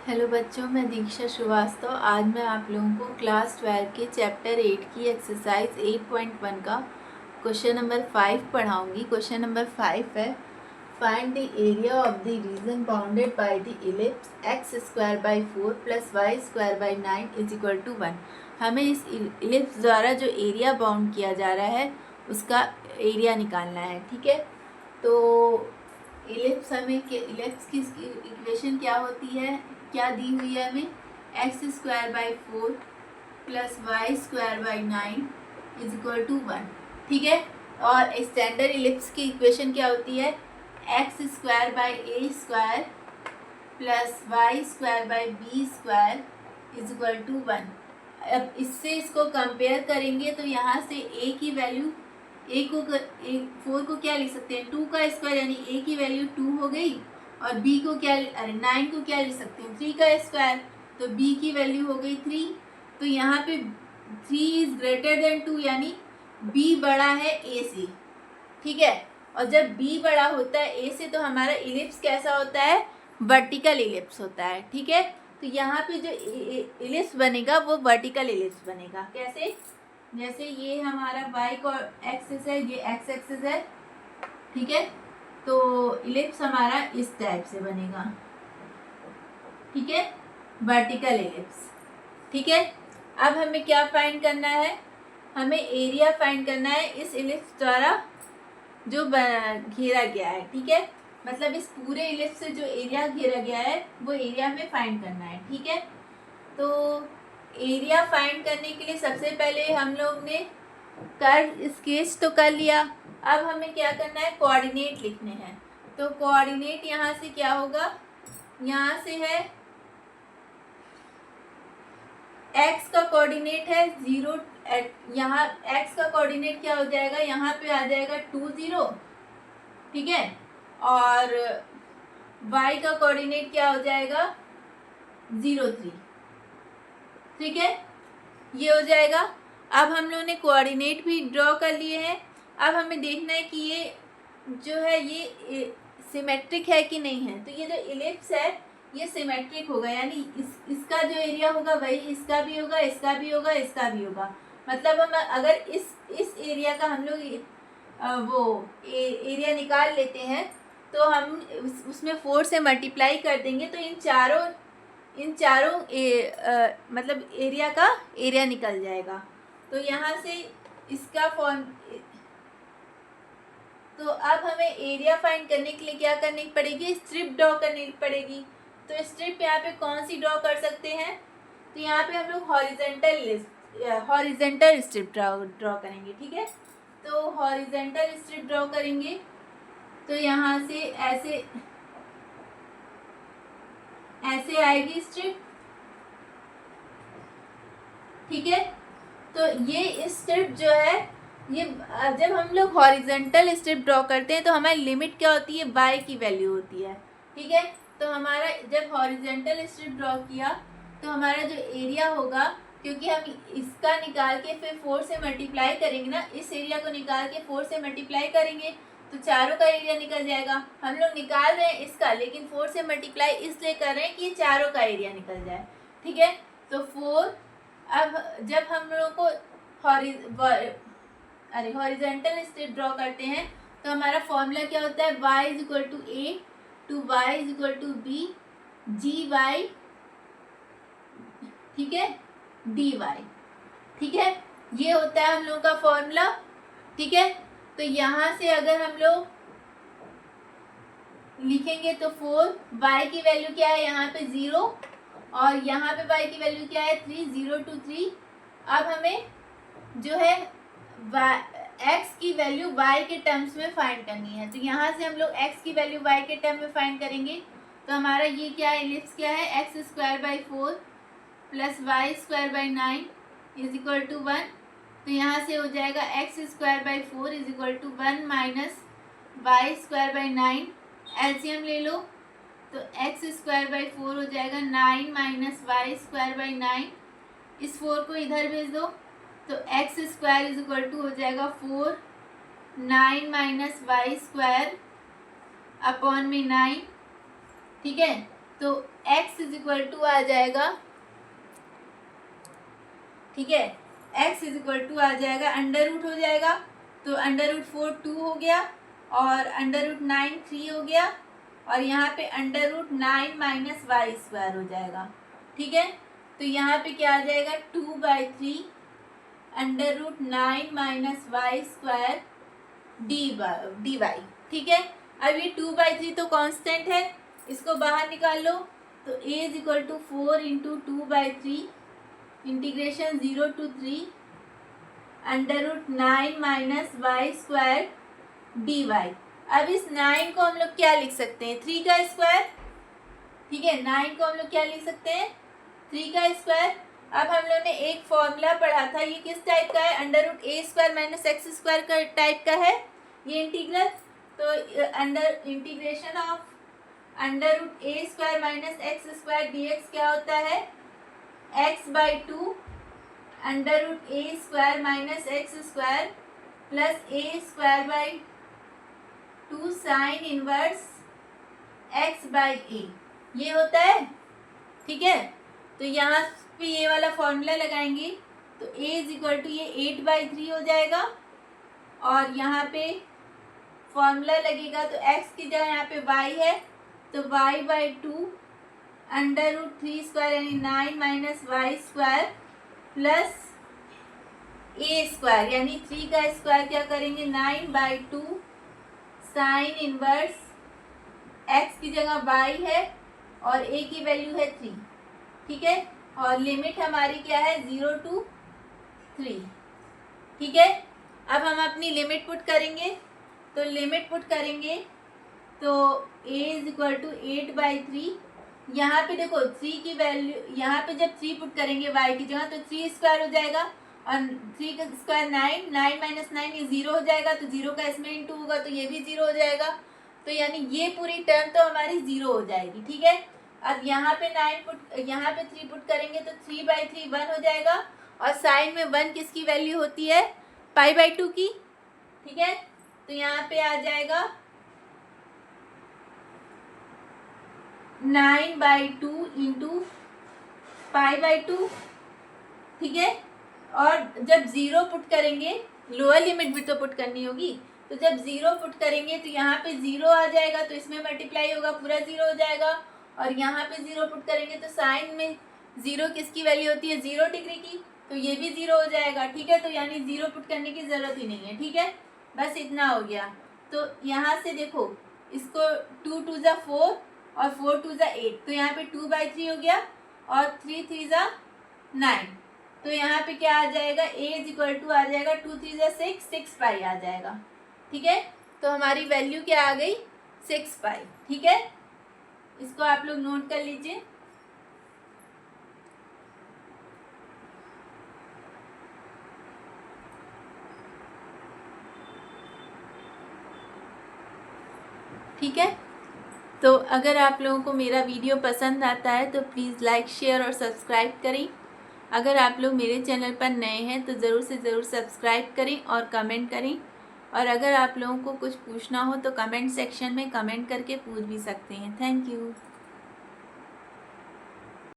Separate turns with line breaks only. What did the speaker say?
Hello बच्चों, मैं दीक्षा श्रीवास्तव। आज मैं आप लोगों को क्लास 12 के चैप्टर 8 की एक्सरसाइज 8.1 का क्वेश्चन नंबर 5 पढ़ाऊंगी। क्वेश्चन नंबर 5 है, find the area of the region bounded by the ellipse x square by 4 plus y square by 9 is equal to 1। हमें इस इलिप्स द्वारा जो एरिया बाउंड किया जा रहा है उसका एरिया निकालना है। ठीक है, तो इलिप्स की इक्वेशन क्या होती है, क्या दी हुई है हमें, x square by 4 plus y square by 9 is equal to 1। ठीक है, और स्टैंडर्ड इलिप्स की इक्वेशन क्या होती है, x square by a square plus y square by b square is equal to 1। अब इससे इसको कंपेयर करेंगे तो यहाँ से ए की वैल्यू ए को 4 को क्या लिख सकते हैं, 2 का स्क्वायर, यानी ए की वैल्यू 2 हो गई, और बी को क्या, अरे 9 को क्या लिख सकते हैं, 3 का स्क्वायर, तो बी की वैल्यू हो गई 3। तो यहाँ पे 3 इज ग्रेटर देन 2, यानी बी बड़ा है ए से। ठीक है, और जब बी बड़ा होता है ए से तो हमारा इलिप्स कैसा होता है, वर्टिकल इलिप्स होता है। ठीक है, तो यहाँ पे जो इलिप्स बनेगा वो वर्टिकल इलिप्स बनेगा। कैसे, जैसे ये हमारा वाई को एक्सिस है, ये एक्स एक्सिस है। ठीक है, तो इलिप्स हमारा इस टाइप से बनेगा। ठीक है, वर्टिकल इलिप्स। ठीक है, अब हमें क्या फाइंड करना है, हमें एरिया फाइंड करना है इस इलिप्स द्वारा जो घेरा गया है। ठीक है, मतलब इस पूरे इलिप्स से जो एरिया घेरा गया है वो एरिया हमें फाइंड करना है। ठीक है, तो एरिया फाइंड करने के लिए सबसे पहले हम लोग ने कर्व स्केच तो कर लिया। अब हमें क्या करना है, कोऑर्डिनेट लिखने हैं। तो कोऑर्डिनेट यहाँ से क्या होगा, यहाँ से है x का कोऑर्डिनेट है 0, यहाँ x का कोऑर्डिनेट क्या हो जाएगा, यहाँ पे आ जाएगा 2 0। ठीक है, और y का कोऑर्डिनेट क्या हो जाएगा 0 3। ठीक है, ये हो जाएगा। अब हम लोगों ने कोऑर्डिनेट भी ड्रॉ कर लिए हैं। अब हमें देखना है कि ये जो है ये सिमेट्रिक है कि नहीं है। तो ये जो इलिप्स है ये सिमेट्रिक होगा, यानी इसका जो एरिया होगा वही इसका भी होगा, इसका भी होगा, इसका भी होगा। मतलब हम अगर इस एरिया का हम लोग वो एरिया निकाल लेते हैं तो हम उसमें 4 से मल्टीप्लाई कर देंगे तो इन चारों मतलब एरिया का एरिया निकल जाएगा। तो यहाँ से इसका फॉर्म, तो अब हमें एरिया फाइंड करने के लिए क्या करनी पड़ेगी, स्ट्रिप ड्रॉ करनी पड़ेगी। तो स्ट्रिप यहाँ पे कौन सी ड्रॉ कर सकते हैं, तो यहाँ पे हम लोग हॉरिजेंटल स्ट्रिप ड्रॉ करेंगे। ठीक है, तो हॉरिजेंटल स्ट्रिप ड्रॉ करेंगे तो यहाँ से ऐसे ऐसे आएगी स्ट्रिप। ठीक है, तो ये स्ट्रिप जो है ये जब हम लोग हॉरिजेंटल स्ट्रिप ड्रॉ करते हैं तो हमारी लिमिट क्या होती है, बाय की वैल्यू होती है। ठीक है, तो हमारा जब हॉरिजेंटल स्ट्रिप ड्रॉ किया तो हमारा जो एरिया होगा, क्योंकि हम इसका निकाल के फिर 4 से मल्टीप्लाई करेंगे ना, इस एरिया को निकाल के 4 से मल्टीप्लाई करेंगे तो चारों का एरिया निकल जाएगा। हम लोग निकाल रहे हैं इसका, लेकिन 4 से मल्टीप्लाई इसलिए कर रहे हैं कि चारों का एरिया निकल जाए। ठीक है, तो 4, अब जब हम लोग को हॉरिजेंटल स्ट्रिप ड्रॉ करते हैं तो हमारा फॉर्मूला क्या होता है, y is equal to a to y is equal to b जी वाई, ठीक है, डी वाई। ठीक है, ये होता है हम लोग का फॉर्मूला। ठीक है, तो यहाँ से अगर हम लोग लिखेंगे तो 4, y की वैल्यू क्या है यहाँ पे 0, और यहाँ पे y की वैल्यू क्या है 3, 0 to 3। अब हमें जो है x की वैल्यू y के टर्म्स में फाइंड करनी है। तो यहाँ से हम लोग x की वैल्यू y के टर्म में फाइंड करेंगे तो हमारा ये क्या है, इलिप्स क्या है, x square by 4 plus y square by 9 is equal to 1। तो यहाँ से हो जाएगा x square by 4 is equal to 1 minus y square by 9। LCM ले लो तो एक्स स्क्वायर बाई 4 हो जाएगा 9 माइनस वाई स्क्वायर बाई 9। इस 4 को इधर भेज दो तो x square is equal to हो जाएगा 4 9 माइनस वाई स्क्वायर अपॉन में 9। ठीक है, तो x is is equal to आ जाएगा, ठीक है, x इज इक्वल टू आ जाएगा, अंडर रूट हो जाएगा, तो अंडर रूट 4 2 हो गया, और अंडर रूट 9 3 हो गया, और यहाँ पे under root 9 minus y square हो जाएगा, ठीक है। तो यहाँ पे क्या आ जाएगा 2/3 under root 9 minus y square d y, ठीक है। अब ये 2/3 तो कांस्टेंट है, इसको बाहर निकाल लो, तो a is equal to 4 into 2/3 integration 0 to 3 under root 9 minus y square d y. अब इस 9 को हम लोग क्या लिख सकते हैं, 3 का स्क्वायर, ठीक है। 9 को हम लोग क्या लिख सकते हैं, 3 का स्क्वायर। अब हम लोग ने एक फॉर्मूला पढ़ा था, ये किस टाइप का है, under root a square minus x square का टाइप का है ये इंटीग्रल। तो under integration of under root a square minus x square d x क्या होता है, x/2 under root a square minus x square plus a square by 2 sine inverse x/a, ये होता है, ठीक है। तो यहाँ पे ये वाला फॉर्मूला लगाएंगे, तो a इज इक्वल टू ये 8/3 हो जाएगा, और यहाँ पे फॉर्मूला लगेगा तो x की जगह यहाँ पे y है, तो y/2 अंडर रूट 3 स्क्वायर यानी 9 minus y square plus a square यानी 3 का स्क्वायर क्या करेंगे 9/2 साइन इनवर्स x की जगह y है और a की वैल्यू है 3, ठीक है। और लिमिट हमारी क्या है 0 to 3, ठीक है। अब हम अपनी लिमिट पुट करेंगे, तो लिमिट पुट करेंगे तो a इज इक्वल टू 8/3, यहाँ पे देखो 3 की वैल्यू, यहाँ पे जब 3 पुट करेंगे y की जगह तो 3 स्क्वायर हो जाएगा, और 3 का स्क्वायर 9, 9 माइनस 9 ये 0 हो जाएगा, तो 0 का इसमें इंटू होगा तो ये भी 0 हो जाएगा, तो यानी ये पूरी टर्म तो हमारी 0 हो जाएगी, ठीक है। अब यहाँ पे 3 पुट करेंगे तो 3/3 1 हो जाएगा, और साइन में 1 किसकी वैल्यू होती है π/2 की, ठीक है। तो यहाँ पे आ जाएगा 9/2 इंटू π/2, ठीक है। और जब 0 पुट करेंगे, लोअर लिमिट भी तो पुट करनी होगी, तो जब 0 पुट करेंगे तो यहाँ पे 0 आ जाएगा, तो इसमें मल्टीप्लाई होगा पूरा 0 हो जाएगा, और यहाँ पे 0 पुट करेंगे तो साइन में 0 किसकी वैल्यू होती है 0 डिग्री की, तो ये भी 0 हो जाएगा, ठीक है। तो यानी 0 पुट करने की ज़रूरत ही नहीं है, ठीक है, बस इतना हो गया। तो यहाँ से देखो इसको 2 2 ज़ा 4 और 4 2 ज़ा 8, तो यहाँ पे 2/3 हो गया, और 3 3 ज़ा 9, तो यहाँ पे क्या आ जाएगा a इज इक्वल टू आ जाएगा 2 3 ज़ा 6, 6π आ जाएगा, ठीक है। तो हमारी वैल्यू क्या आ गई 6π, ठीक है। इसको आप लोग नोट कर लीजिए। ठीक है, तो अगर आप लोगों को मेरा वीडियो पसंद आता है तो प्लीज़ लाइक शेयर और सब्सक्राइब करें। अगर आप लोग मेरे चैनल पर नए हैं तो ज़रूर से ज़रूर सब्सक्राइब करें और कमेंट करें, और अगर आप लोगों को कुछ पूछना हो तो कमेंट सेक्शन में कमेंट करके पूछ भी सकते हैं। Thank you.